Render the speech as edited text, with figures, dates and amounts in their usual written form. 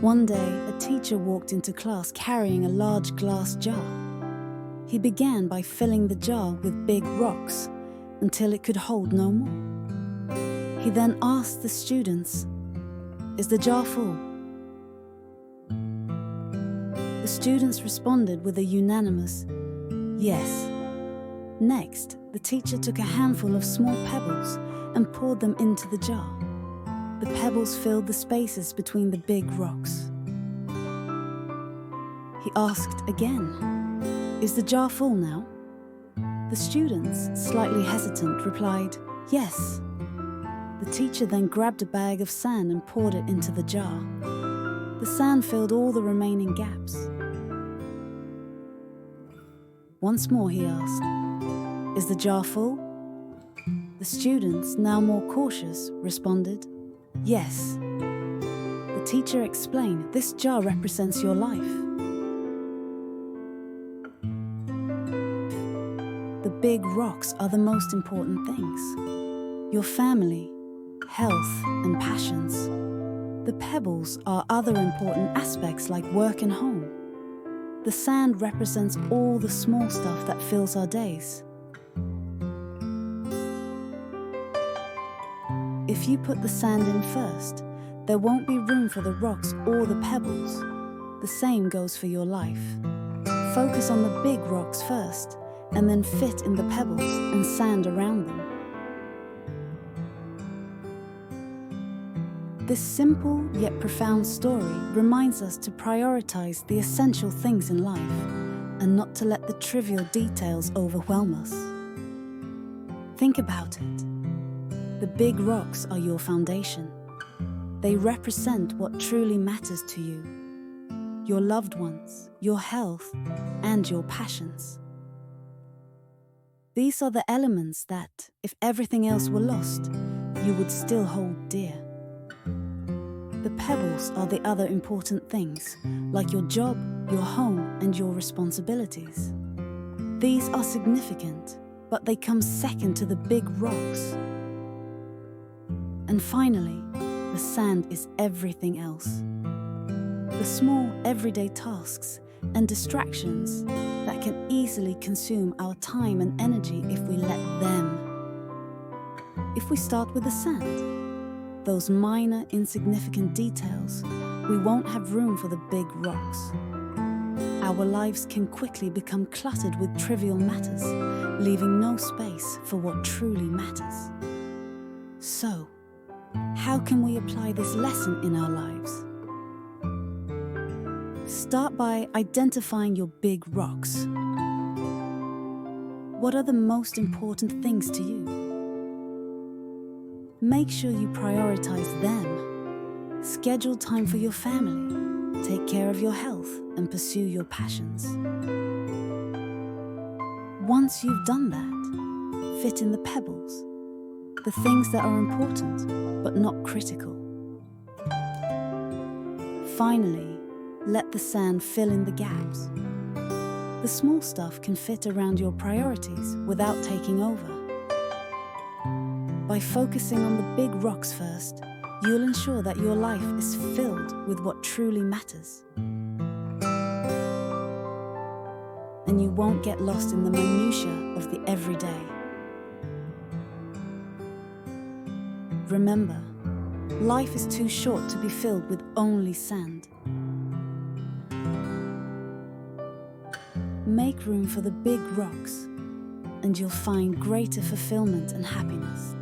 One day, a teacher walked into class carrying a large glass jar. He began by filling the jar with big rocks until it could hold no more. He then asked the students, "Is the jar full?" The students responded with a unanimous yes. Next, the teacher took a handful of small pebbles and poured them into the jar. The pebbles filled the spaces between the big rocks. He asked again, "Is the jar full now?" The students, slightly hesitant, replied, "Yes." The teacher then grabbed a bag of sand and poured it into the jar. The sand filled all the remaining gaps. Once more he asked, "Is the jar full?" The students, now more cautious, responded, "Yes." The teacher explained, "This jar represents your life." The big rocks are the most important things. Your family, health, and passions. The pebbles are other important aspects like work and home. The sand represents all the small stuff that fills our days. If you put the sand in first, there won't be room for the rocks or the pebbles. The same goes for your life. Focus on the big rocks first, and then fit in the pebbles and sand around them. This simple yet profound story reminds us to prioritize the essential things in life and not to let the trivial details overwhelm us. Think about it. The big rocks are your foundation. They represent what truly matters to you, your loved ones, your health, and your passions. These are the elements that, if everything else were lost, you would still hold dear. The pebbles are the other important things, like your job, your home, and your responsibilities. These are significant, but they come second to the big rocks. And finally, the sand is everything else. The small, everyday tasks and distractions that can easily consume our time and energy if we let them. If we start with the sand, those minor, insignificant details, we won't have room for the big rocks. Our lives can quickly become cluttered with trivial matters, leaving no space for what truly matters. So, how can we apply this lesson in our lives? Start by identifying your big rocks. What are the most important things to you? Make sure you prioritize them. Schedule time for your family. Take care of your health and pursue your passions. Once you've done that, fit in the pebbles, the things that are important but not critical. Finally, let the sand fill in the gaps. The small stuff can fit around your priorities without taking over. By focusing on the big rocks first, you'll ensure that your life is filled with what truly matters. And you won't get lost in the minutiae of the everyday. Remember, life is too short to be filled with only sand. Make room for the big rocks, and you'll find greater fulfillment and happiness.